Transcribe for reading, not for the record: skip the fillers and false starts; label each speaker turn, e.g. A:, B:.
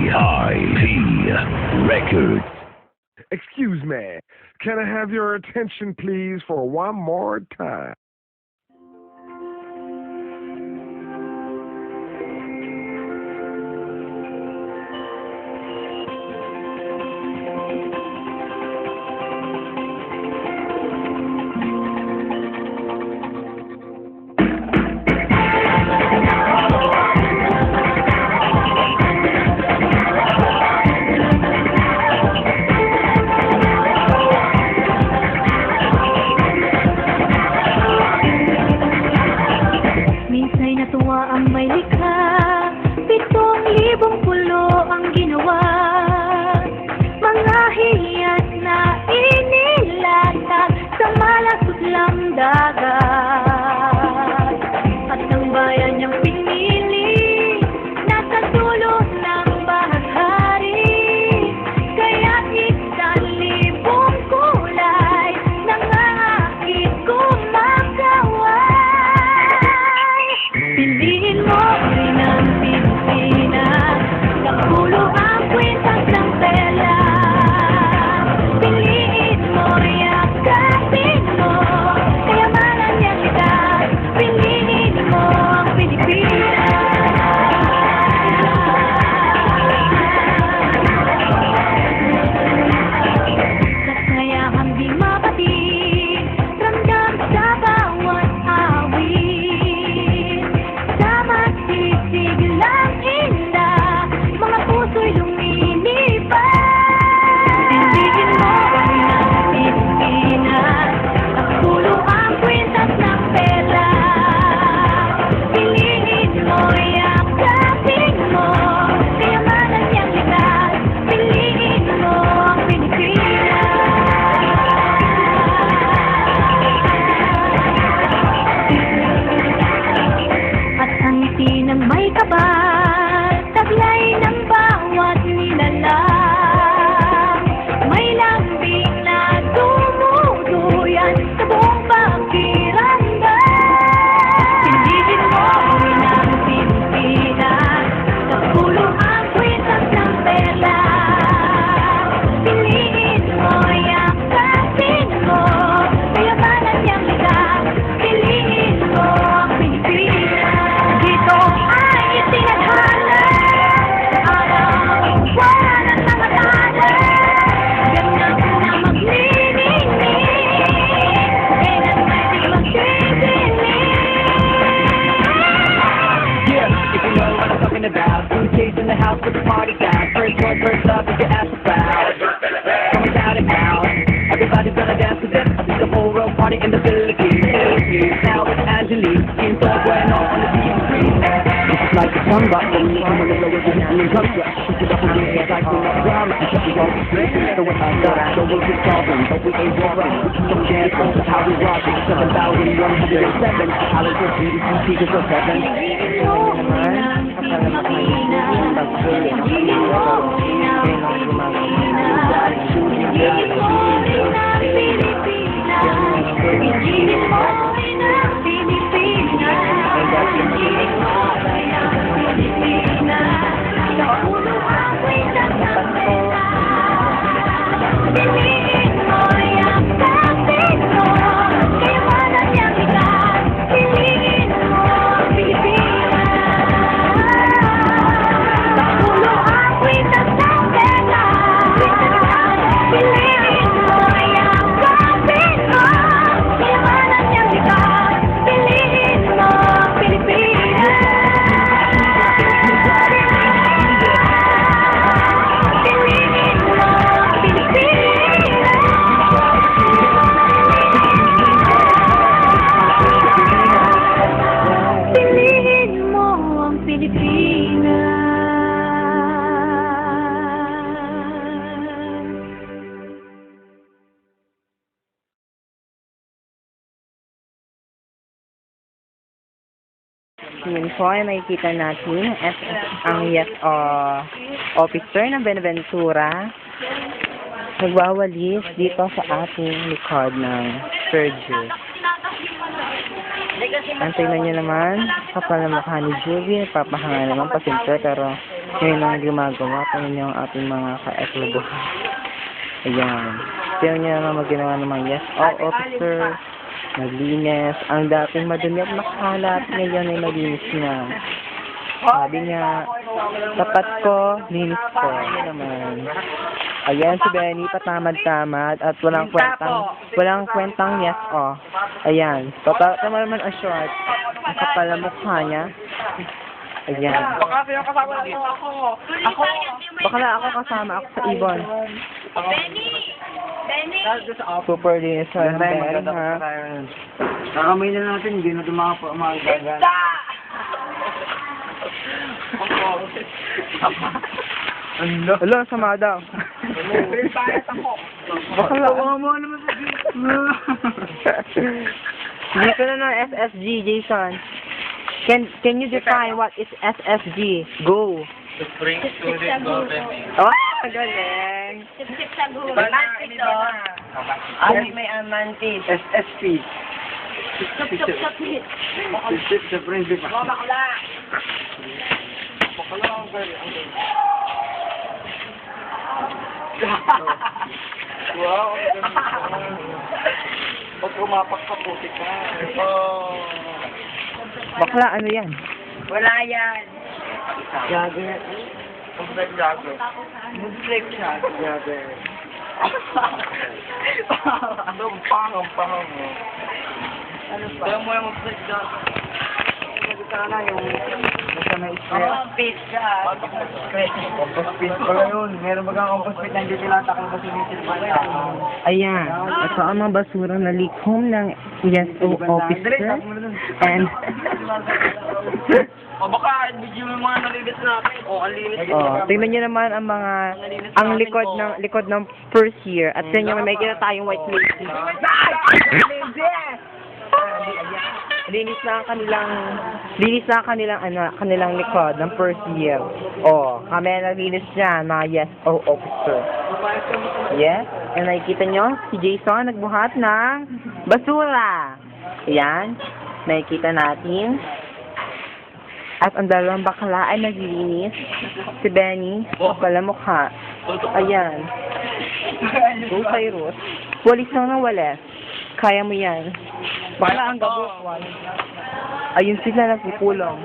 A: VIP Records.
B: Excuse me, can I have your attention, please, for one more time?
C: Ang may likha, 7,000 pulo ang ginawa. Mga hiyas na inilatag sa malasutlang dagat. At ang bayan niyang pinili nasa dulo ng bahaghari. Kaya 1,000 kulay nangangakit kumakaway. Piliin mo rin ang Pilipinas, kapulo ang kwentang ng tela. Piliin mo, yakapin mo, kayamanan niyang likas. Piliin mo ang Pilipinas. Kasayahang di mapatid, ramdam sa bawat awit. Sisig lang inda, mga puso'y lumilipad. Piliin mo rin ang Pilipinas, kapulo ang kwentang ng pera. Piliin mo, yakapin mo, kayamanan niyang likas. Piliin mo ang Pilipinas. At ang ngiti ng may kapal, taglay ng bawat nilalang. May lambing na tumutuyan sa buong pakiramdam. Piliin mo rin ang Pilipinas, kapulo ang kwentang ng pera. Piliin mo, yakapin mo, kayamanan niyang likas. Piliin mo ang Pilipinas. Dito ay itinadhana sa araw, wala ng mga tala. Ganyan na maglilinis, kailan may di magsisilip.
D: Yeah, if you know what I'm talking about. Suitcase in the house with the party's out. First one, first up, if you ask about. Coming out and out. Everybody's gonna dance to this. It's the whole world party in the Philippines. Now it's Angelique, in full bueno on the TV screen. It's like a samba, when you come on the lower than you come to. Shoot it up and get it like we're not drama. And shut it all to sleep. So what I got, so we'll get solving. But we ain't walking. Some dance, that's how we rock it. 7,107. How it's just beautiful, teachers of heaven.
E: Yun po ay makikita natin ang officer ng Benaventura nagwawalis dito sa ating likod ng Sergio. Ang tingnan nyo naman, kapal na mukha ni Juby, papahanga naman pasimple pero Ngayon ang gumagawa. Tingnan niyo ang ating mga ka-eklobuhan. Ayan. Tingnan niyo naman ginawa ng mga yes, all officer. Naglinis. Ang dating madumi at makalat. Ngayon ay malinis na. Sabi niya, tapat ko, linis ko. Ano naman. Ayan si Benny, patamad-tamad at walang kwentang yes, oh. Ayan. Tama naman ang short. Ang kapal na mukha niya. Ayan.
A: Baka sino kasama dito? Ako.
E: Baka na ako kasama ako sa ibon.
C: Benny!
E: Super linis sa Benny, ha?
A: Kakamay na natin, hindi na ito mga
E: Ano? Hello, sama daw. Bakla.
A: mo naman sa
E: Dito na ng SSG, Jason. Can you define what is SSG? Go.
C: Sip sa gulo.
E: Oh, galing.
C: Sip sa gulo. Mantis to.
E: Ay, may amantis.
A: SSP.
C: Sup-sup-sup-hit.
A: Sip sa friendship.
C: Bakla.
A: Wow. Pag umapak ka, putik na.
E: Bakla, ano yan?
C: Wala yan.
E: Jagger.
A: Jagger.
E: Mag-flex siya.
A: Jagger. Ang pangam.
E: Ano pa?
A: Kaya mo yung mag-flex dyan. Sana yung basta may spray.
C: Compost ka.
A: Compost pit pala yun. Meron ba kang compost pit na hindi tinatakal ba si Mrs. Maya?
E: Ayan. Ito ang mga basura na leak home ng ESO officer. And,
A: O baka video mo yung mga nalilis natin. O, ang linis.
E: tingnan nyo naman ang likod ng first year. At sa inyo may makikita tayong white lady. Linis na ang kanilang likod ng first year. Oh, kami ang naglinis dyan, mga yes, officer. Yes, and nakikita nyo, si Jason nagbuhat ng basura. Ayan, nakikita natin. At ang dalawang bakla ay naglilinis. Si Benny, pala mukha. Ayan. Go Cyrus. Walis lang ng walis. Kaya mo yan. Bakla ang gabos. Ayun sila nagpupulong.